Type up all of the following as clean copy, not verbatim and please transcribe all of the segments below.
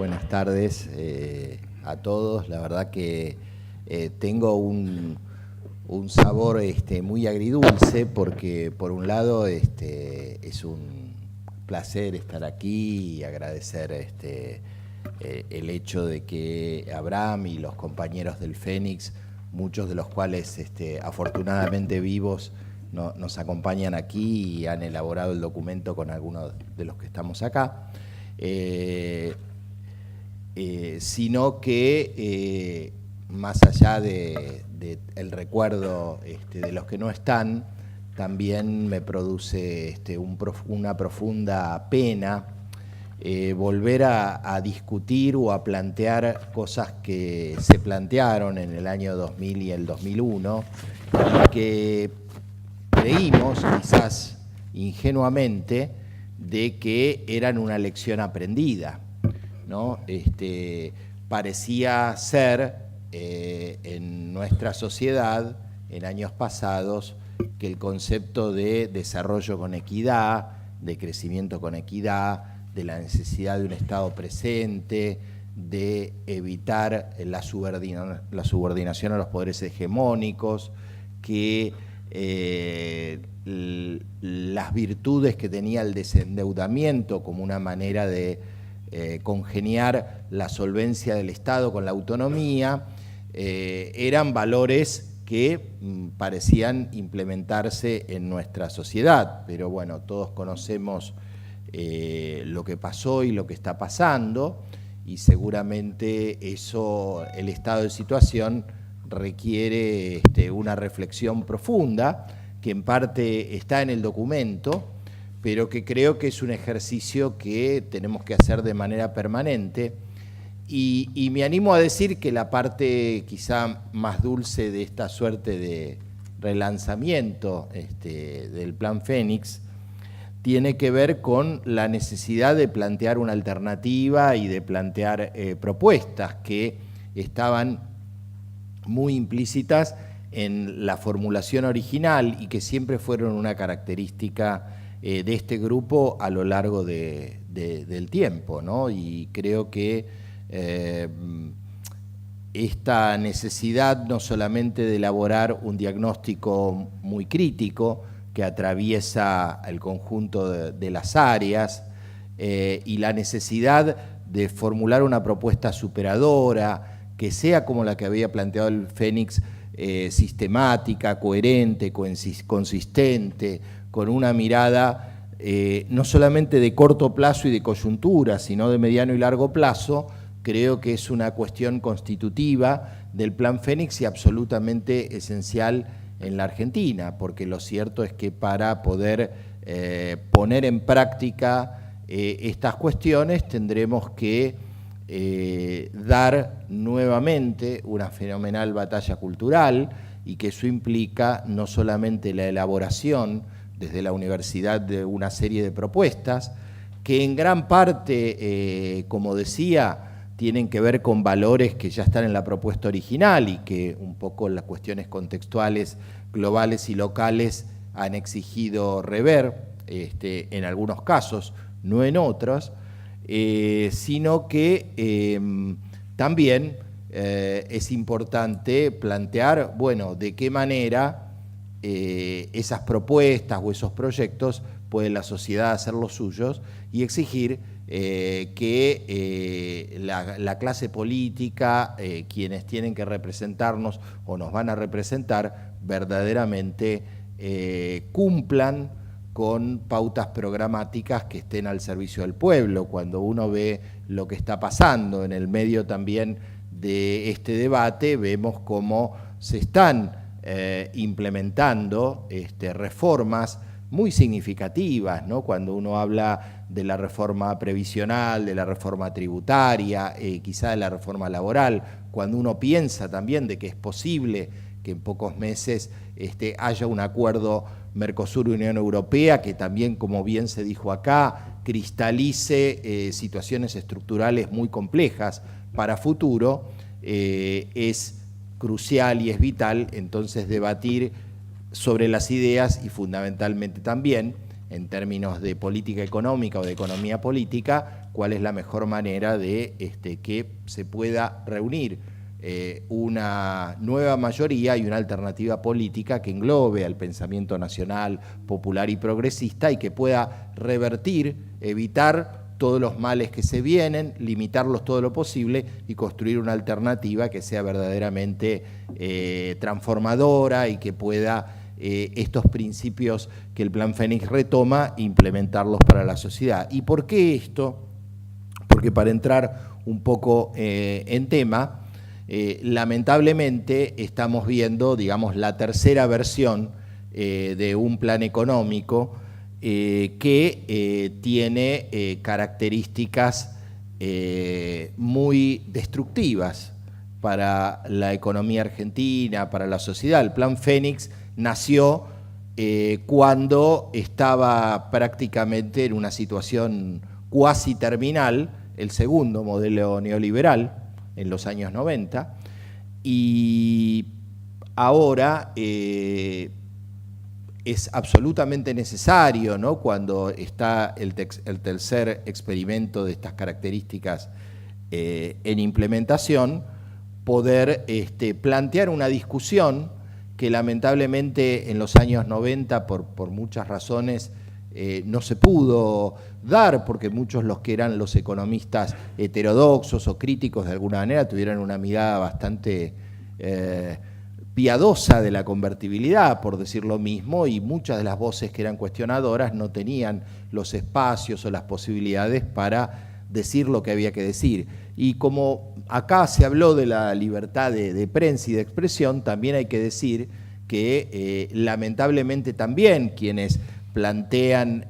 Buenas tardes a todos. La verdad que tengo un sabor muy agridulce porque por un lado es un placer estar aquí y agradecer el hecho de que Abraham y los compañeros del Fénix, muchos de los cuales afortunadamente vivos, nos acompañan aquí y han elaborado el documento con algunos de los que estamos acá. Sino que más allá del recuerdo de los que no están, también me produce una profunda pena volver a discutir o a plantear cosas que se plantearon en el año 2000 y el 2001 y que creímos, quizás ingenuamente, de que eran una lección aprendida, ¿no? Parecía ser en nuestra sociedad, en años pasados, que el concepto de desarrollo con equidad, de crecimiento con equidad, de la necesidad de un Estado presente, de evitar la subordinación a los poderes hegemónicos, que las virtudes que tenía el desendeudamiento como una manera de congeniar la solvencia del Estado con la autonomía, eran valores que parecían implementarse en nuestra sociedad. Pero bueno, todos conocemos lo que pasó y lo que está pasando, y seguramente eso, el estado de situación, requiere una reflexión profunda, que en parte está en el documento, pero que creo que es un ejercicio que tenemos que hacer de manera permanente. Y me animo a decir que la parte quizá más dulce de esta suerte de relanzamiento del Plan Fénix tiene que ver con la necesidad de plantear una alternativa y de plantear propuestas que estaban muy implícitas en la formulación original y que siempre fueron una característica de este grupo a lo largo del tiempo, ¿no? Y creo que esta necesidad no solamente de elaborar un diagnóstico muy crítico que atraviesa el conjunto de las áreas y la necesidad de formular una propuesta superadora que sea como la que había planteado el Fénix, sistemática, coherente, consistente, con una mirada no solamente de corto plazo y de coyuntura, sino de mediano y largo plazo. Creo que es una cuestión constitutiva del Plan Fénix y absolutamente esencial en la Argentina, porque lo cierto es que para poder poner en práctica estas cuestiones tendremos que dar nuevamente una fenomenal batalla cultural, y que eso implica no solamente la elaboración desde la universidad de una serie de propuestas que en gran parte, como decía, tienen que ver con valores que ya están en la propuesta original y que un poco las cuestiones contextuales, globales y locales han exigido rever, en algunos casos, no en otros, sino que también es importante plantear, bueno, de qué manera esas propuestas o esos proyectos puede la sociedad hacer los suyos y exigir que la clase política, quienes tienen que representarnos o nos van a representar, verdaderamente cumplan con pautas programáticas que estén al servicio del pueblo. Cuando uno ve lo que está pasando en el medio también de este debate, vemos cómo se están implementando reformas muy significativas, ¿no? Cuando uno habla de la reforma previsional, de la reforma tributaria, quizá de la reforma laboral, cuando uno piensa también de que es posible que en pocos meses haya un acuerdo Mercosur-Unión Europea que también, como bien se dijo acá, cristalice situaciones estructurales muy complejas para futuro, es crucial y es vital entonces debatir sobre las ideas y fundamentalmente también en términos de política económica o de economía política, cuál es la mejor manera de que se pueda reunir una nueva mayoría y una alternativa política que englobe al pensamiento nacional, popular y progresista y que pueda revertir, evitar todos los males que se vienen, limitarlos todo lo posible y construir una alternativa que sea verdaderamente transformadora y que pueda estos principios que el Plan Fénix retoma, implementarlos para la sociedad. ¿Y por qué esto? Porque para entrar un poco en tema, lamentablemente estamos viendo, digamos, la tercera versión de un plan económico que tiene características muy destructivas para la economía argentina, para la sociedad. El Plan Fénix nació cuando estaba prácticamente en una situación cuasi terminal, el segundo modelo neoliberal, en los años 90, y ahora es absolutamente necesario, ¿no?, cuando está el tercer experimento de estas características en implementación, poder plantear una discusión que lamentablemente en los años 90, por muchas razones, no se pudo dar, porque muchos los que eran los economistas heterodoxos o críticos de alguna manera tuvieron una mirada bastante piadosa de la convertibilidad, por decir lo mismo, y muchas de las voces que eran cuestionadoras no tenían los espacios o las posibilidades para decir lo que había que decir. Y como acá se habló de la libertad de prensa y de expresión, también hay que decir que lamentablemente también quienes plantean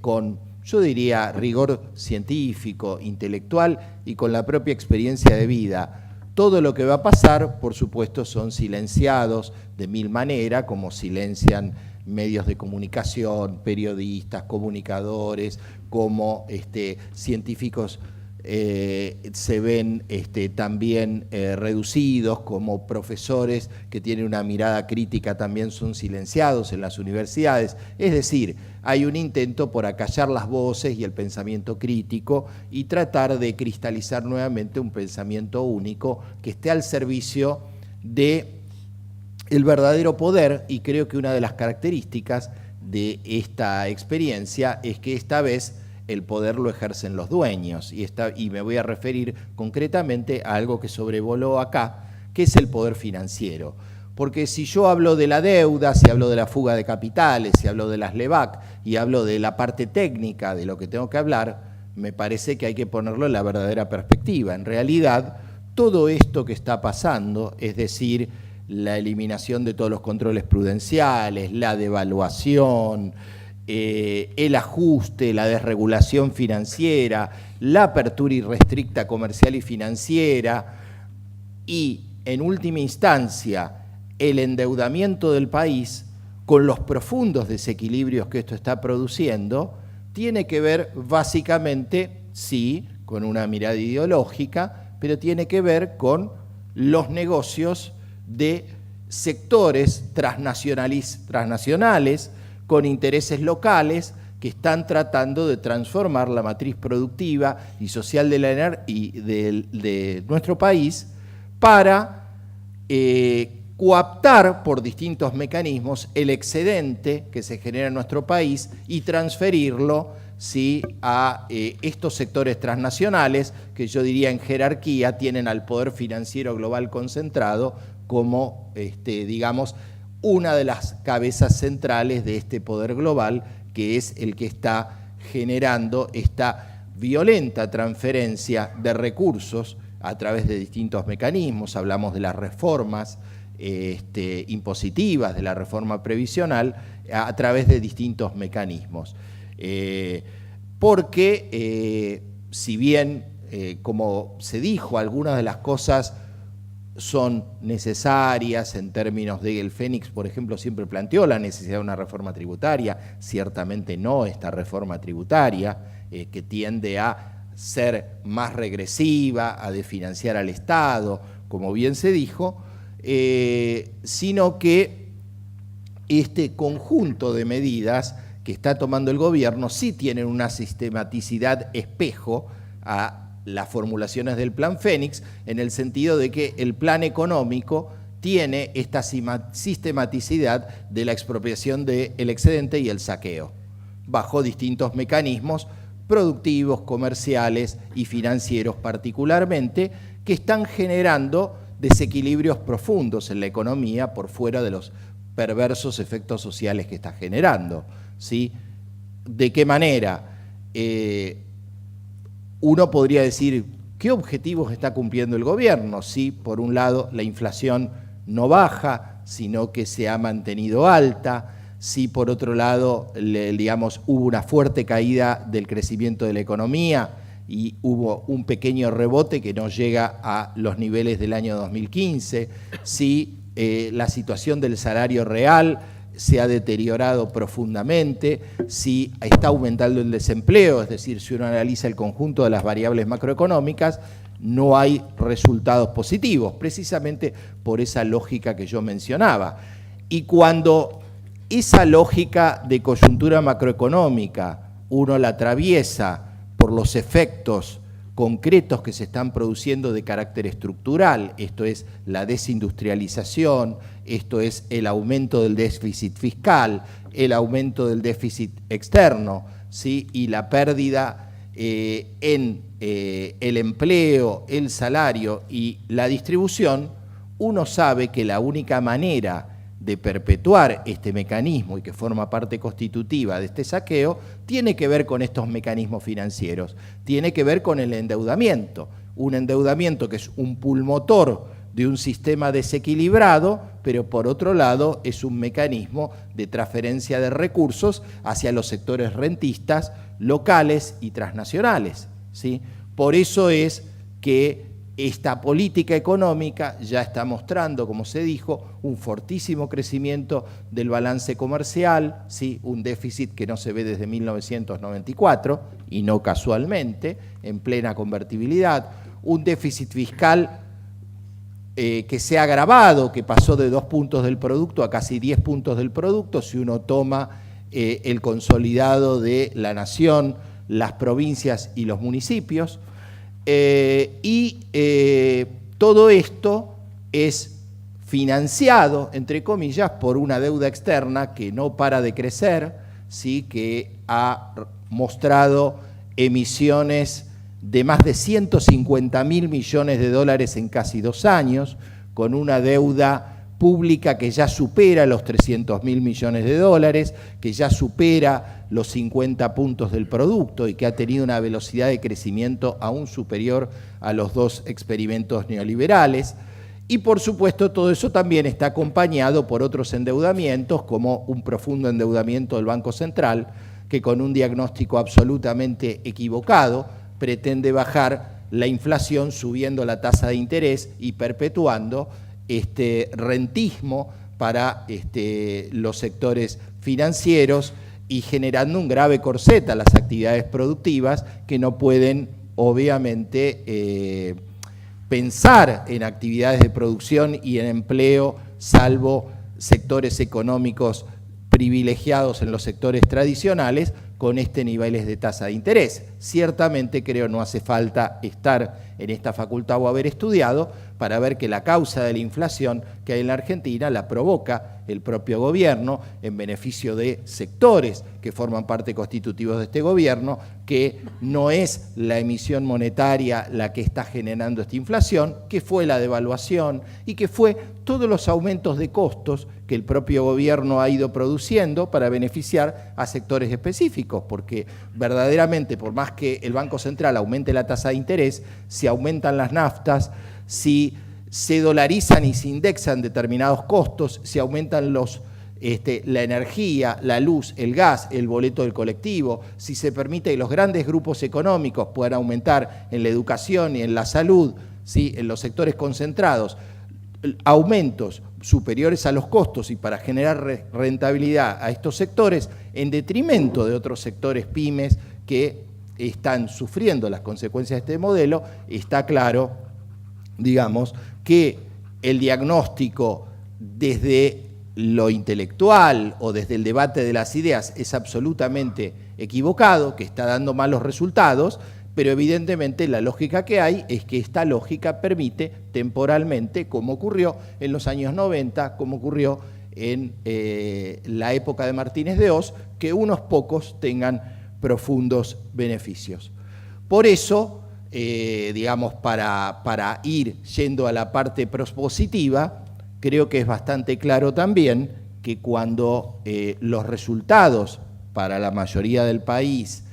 con, yo diría, rigor científico, intelectual y con la propia experiencia de vida, todo lo que va a pasar, por supuesto, son silenciados de mil maneras, como silencian medios de comunicación, periodistas, comunicadores, como científicos se ven también reducidos, como profesores que tienen una mirada crítica también son silenciados en las universidades. Es decir, hay un intento por acallar las voces y el pensamiento crítico y tratar de cristalizar nuevamente un pensamiento único que esté al servicio de el verdadero poder, y creo que una de las características de esta experiencia es que esta vez el poder lo ejercen los dueños, y me voy a referir concretamente a algo que sobrevoló acá, que es el poder financiero. Porque si yo hablo de la deuda, si hablo de la fuga de capitales, si hablo de las LEVAC y hablo de la parte técnica de lo que tengo que hablar, me parece que hay que ponerlo en la verdadera perspectiva. En realidad, todo esto que está pasando, es decir, la eliminación de todos los controles prudenciales, la devaluación, el ajuste, la desregulación financiera, la apertura irrestricta comercial y financiera y, en última instancia, el endeudamiento del país con los profundos desequilibrios que esto está produciendo, tiene que ver básicamente, sí, con una mirada ideológica, pero tiene que ver con los negocios de sectores transnacionales con intereses locales que están tratando de transformar la matriz productiva y social de nuestro país para coaptar por distintos mecanismos el excedente que se genera en nuestro país y transferirlo, ¿sí?, a estos sectores transnacionales que yo diría en jerarquía tienen al poder financiero global concentrado como, digamos, una de las cabezas centrales de este poder global, que es el que está generando esta violenta transferencia de recursos a través de distintos mecanismos. Hablamos de las reformas impositivas, de la reforma previsional, a través de distintos mecanismos. Porque si bien, como se dijo, algunas de las cosas son necesarias en términos de el Fénix, por ejemplo, siempre planteó la necesidad de una reforma tributaria, ciertamente no esta reforma tributaria, que tiende a ser más regresiva, a desfinanciar al Estado, como bien se dijo, sino que este conjunto de medidas que está tomando el gobierno sí tienen una sistematicidad espejo a las formulaciones del Plan Fénix, en el sentido de que el plan económico tiene esta sistematicidad de la expropiación del excedente y el saqueo, bajo distintos mecanismos productivos, comerciales y financieros particularmente, que están generando desequilibrios profundos en la economía por fuera de los perversos efectos sociales que está generando, ¿sí? ¿De qué manera? Uno podría decir, ¿qué objetivos está cumpliendo el gobierno? Sí, por un lado, la inflación no baja, sino que se ha mantenido alta. Sí, por otro lado, digamos, hubo una fuerte caída del crecimiento de la economía y hubo un pequeño rebote que no llega a los niveles del año 2015. Sí, la situación del salario real se ha deteriorado profundamente, sí está aumentando el desempleo, es decir, si uno analiza el conjunto de las variables macroeconómicas, no hay resultados positivos, precisamente por esa lógica que yo mencionaba. Y cuando esa lógica de coyuntura macroeconómica uno la atraviesa por los efectos concretos que se están produciendo de carácter estructural, esto es la desindustrialización, esto es el aumento del déficit fiscal, el aumento del déficit externo, ¿sí? Y la pérdida en el empleo, el salario y la distribución, uno sabe que la única manera de perpetuar este mecanismo y que forma parte constitutiva de este saqueo, tiene que ver con estos mecanismos financieros, tiene que ver con el endeudamiento, un endeudamiento que es un pulmotor de un sistema desequilibrado, pero por otro lado es un mecanismo de transferencia de recursos hacia los sectores rentistas, locales y transnacionales, ¿sí? Por eso es que esta política económica ya está mostrando, como se dijo, un fortísimo crecimiento del balance comercial, ¿sí? Un déficit que no se ve desde 1994, y no casualmente, en plena convertibilidad, un déficit fiscal que se ha agravado, que pasó de 2 puntos del producto a casi 10 puntos del producto, si uno toma el consolidado de la nación, las provincias y los municipios. Todo esto es financiado, entre comillas, por una deuda externa que no para de crecer, ¿sí? Que ha mostrado emisiones de más de 150.000 millones de dólares en casi 2 años, con una deuda pública que ya supera los 300.000 millones de dólares, que ya supera los 50 puntos del producto y que ha tenido una velocidad de crecimiento aún superior a los 2 experimentos neoliberales. Y por supuesto todo eso también está acompañado por otros endeudamientos, como un profundo endeudamiento del Banco Central, que con un diagnóstico absolutamente equivocado pretende bajar la inflación subiendo la tasa de interés y perpetuando este rentismo para los sectores financieros y generando un grave corset a las actividades productivas que no pueden, obviamente, pensar en actividades de producción y en empleo, salvo sectores económicos privilegiados en los sectores tradicionales con niveles de tasa de interés. Ciertamente creo no hace falta estar en esta facultad o haber estudiado para ver que la causa de la inflación que hay en la Argentina la provoca el propio gobierno en beneficio de sectores que forman parte constitutivos de este gobierno, que no es la emisión monetaria la que está generando esta inflación, que fue la devaluación y que fue todos los aumentos de costos que el propio gobierno ha ido produciendo para beneficiar a sectores específicos, porque verdaderamente, por más que el Banco Central aumente la tasa de interés, si aumentan las naftas, si se dolarizan y se indexan determinados costos, si aumentan la energía, la luz, el gas, el boleto del colectivo, si se permite que los grandes grupos económicos puedan aumentar en la educación y en la salud, ¿sí? En los sectores concentrados, aumentos superiores a los costos y para generar rentabilidad a estos sectores en detrimento de otros sectores pymes que están sufriendo las consecuencias de este modelo, está claro, digamos, que el diagnóstico desde lo intelectual o desde el debate de las ideas es absolutamente equivocado, que está dando malos resultados, pero evidentemente la lógica que hay es que esta lógica permite temporalmente, como ocurrió en los años 90, como ocurrió en la época de Martínez de Hoz, que unos pocos tengan profundos beneficios. Por eso, digamos, para ir yendo a la parte propositiva, creo que es bastante claro también que cuando los resultados para la mayoría del país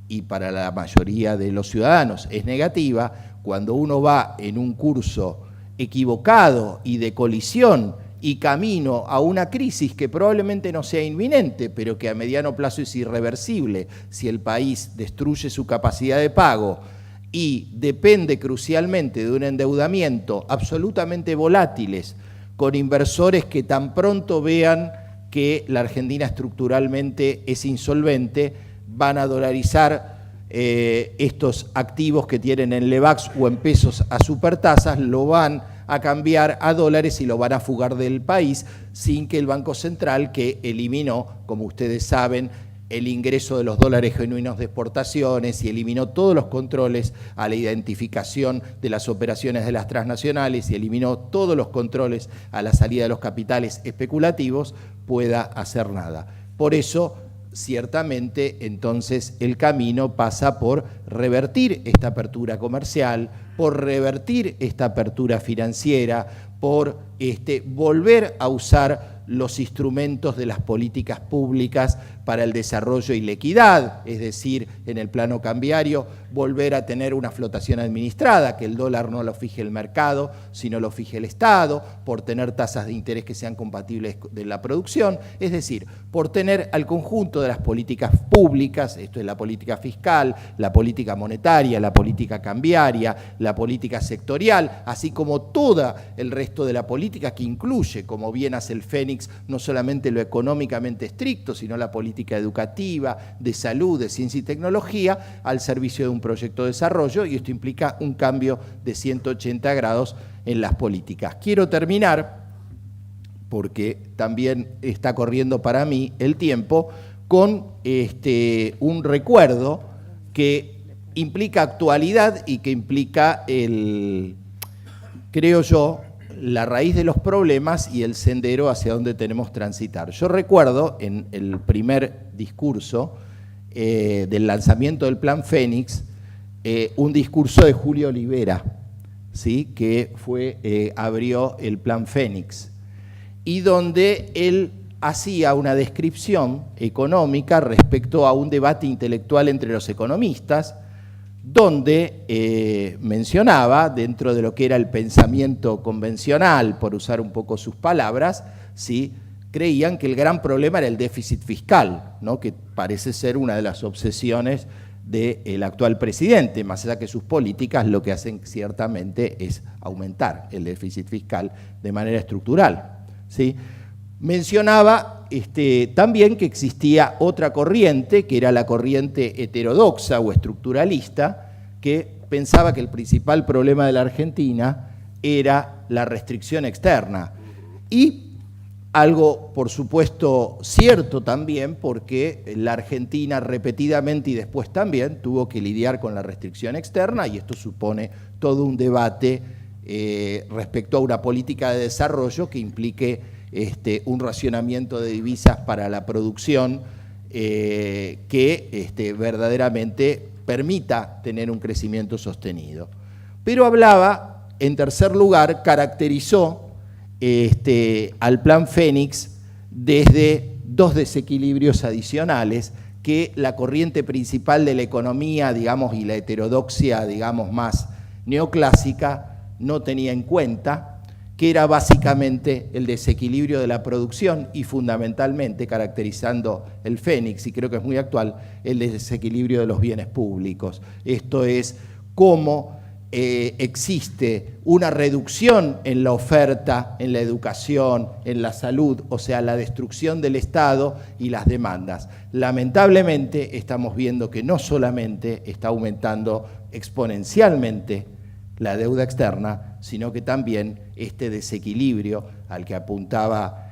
y para la mayoría de los ciudadanos es negativa, cuando uno va en un curso equivocado y de colisión y camino a una crisis que probablemente no sea inminente, pero que a mediano plazo es irreversible si el país destruye su capacidad de pago y depende crucialmente de un endeudamiento absolutamente volátiles, con inversores que tan pronto vean que la Argentina estructuralmente es insolvente, van a dolarizar estos activos que tienen en LEVAX o en pesos a supertasas, lo van a cambiar a dólares y lo van a fugar del país sin que el Banco Central, que eliminó, como ustedes saben, el ingreso de los dólares genuinos de exportaciones y eliminó todos los controles a la identificación de las operaciones de las transnacionales y eliminó todos los controles a la salida de los capitales especulativos, pueda hacer nada. Por eso, ciertamente, entonces, el camino pasa por revertir esta apertura comercial, por revertir esta apertura financiera, por volver a usar los instrumentos de las políticas públicas para el desarrollo y la equidad, es decir, en el plano cambiario, volver a tener una flotación administrada, que el dólar no lo fije el mercado, sino lo fije el Estado, por tener tasas de interés que sean compatibles de la producción, es decir, por tener al conjunto de las políticas públicas, esto es la política fiscal, la política monetaria, la política cambiaria, la política sectorial, así como todo el resto de la política que incluye, como bien hace el Fénix, no solamente lo económicamente estricto, sino la política educativa, de salud, de ciencia y tecnología, al servicio de un proyecto de desarrollo, y esto implica un cambio de 180 grados en las políticas. Quiero terminar, porque también está corriendo para mí el tiempo, con un recuerdo que implica actualidad y que implica, creo yo, la raíz de los problemas y el sendero hacia donde tenemos que transitar. Yo recuerdo en el primer discurso del lanzamiento del Plan Fénix, un discurso de Julio Olivera, ¿sí?, que abrió el Plan Fénix, y donde él hacía una descripción económica respecto a un debate intelectual entre los economistas, donde mencionaba, dentro de lo que era el pensamiento convencional, por usar un poco sus palabras, ¿sí?, creían que el gran problema era el déficit fiscal, ¿no?, que parece ser una de las obsesiones del actual presidente, más allá que sus políticas lo que hacen ciertamente es aumentar el déficit fiscal de manera estructural, ¿sí? Mencionaba también que existía otra corriente, que era la corriente heterodoxa o estructuralista, que pensaba que el principal problema de la Argentina era la restricción externa. Y algo, por supuesto, cierto también, porque la Argentina repetidamente y después también tuvo que lidiar con la restricción externa, y esto supone todo un debate respecto a una política de desarrollo que implique un racionamiento de divisas para la producción que verdaderamente permita tener un crecimiento sostenido. Pero hablaba, en tercer lugar, caracterizó al Plan Fénix desde dos desequilibrios adicionales que la corriente principal de la economía, digamos, y la heterodoxia, digamos, más neoclásica, no tenía en cuenta, que era básicamente el desequilibrio de la producción y fundamentalmente, caracterizando el Fénix, y creo que es muy actual, el desequilibrio de los bienes públicos. Esto es cómo existe una reducción en la oferta, en la educación, en la salud, o sea, la destrucción del Estado y las demandas. Lamentablemente estamos viendo que no solamente está aumentando exponencialmente la deuda externa, sino que también este desequilibrio al que apuntaba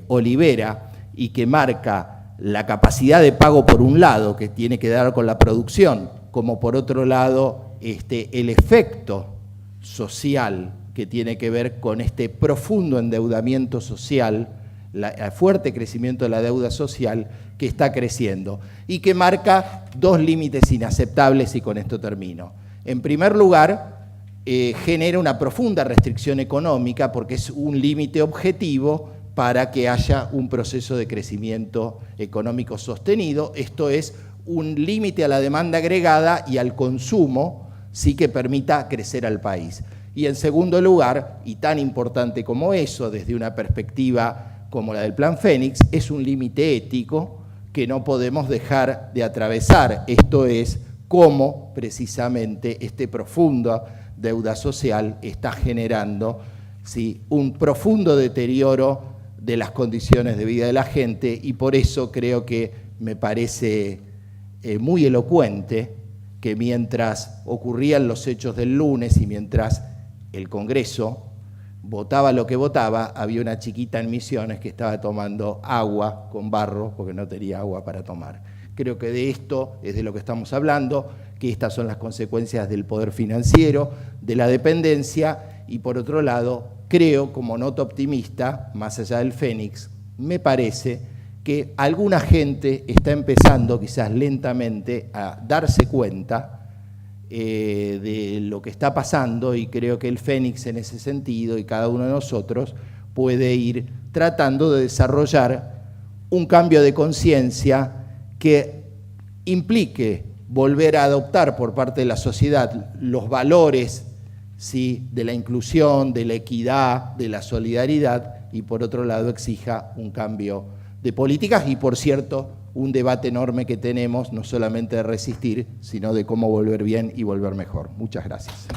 Olivera y que marca la capacidad de pago por un lado, que tiene que dar con la producción, como por otro lado el efecto social que tiene que ver con este profundo endeudamiento social, el fuerte crecimiento de la deuda social que está creciendo y que marca dos límites inaceptables, y con esto termino. En primer lugar, genera una profunda restricción económica porque es un límite objetivo para que haya un proceso de crecimiento económico sostenido. Esto es un límite a la demanda agregada y al consumo, sí, que permita crecer al país. Y en segundo lugar, y tan importante como eso, desde una perspectiva como la del Plan Fénix, es un límite ético que no podemos dejar de atravesar. Esto es cómo precisamente este profundo deuda social está generando, ¿sí?, un profundo deterioro de las condiciones de vida de la gente, y por eso creo que me parece muy elocuente que mientras ocurrían los hechos del lunes y mientras el Congreso votaba lo que votaba, había una chiquita en Misiones que estaba tomando agua con barro porque no tenía agua para tomar. Creo que de esto es de lo que estamos hablando, que estas son las consecuencias del poder financiero, de la dependencia, y por otro lado, creo, como nota optimista, más allá del Fénix, me parece que alguna gente está empezando, quizás lentamente, a darse cuenta de lo que está pasando, y creo que el Fénix en ese sentido, y cada uno de nosotros, puede ir tratando de desarrollar un cambio de conciencia que implique volver a adoptar por parte de la sociedad los valores, ¿sí?, de la inclusión, de la equidad, de la solidaridad, y por otro lado exija un cambio de políticas y, por cierto, un debate enorme que tenemos, no solamente de resistir, sino de cómo volver bien y volver mejor. Muchas gracias.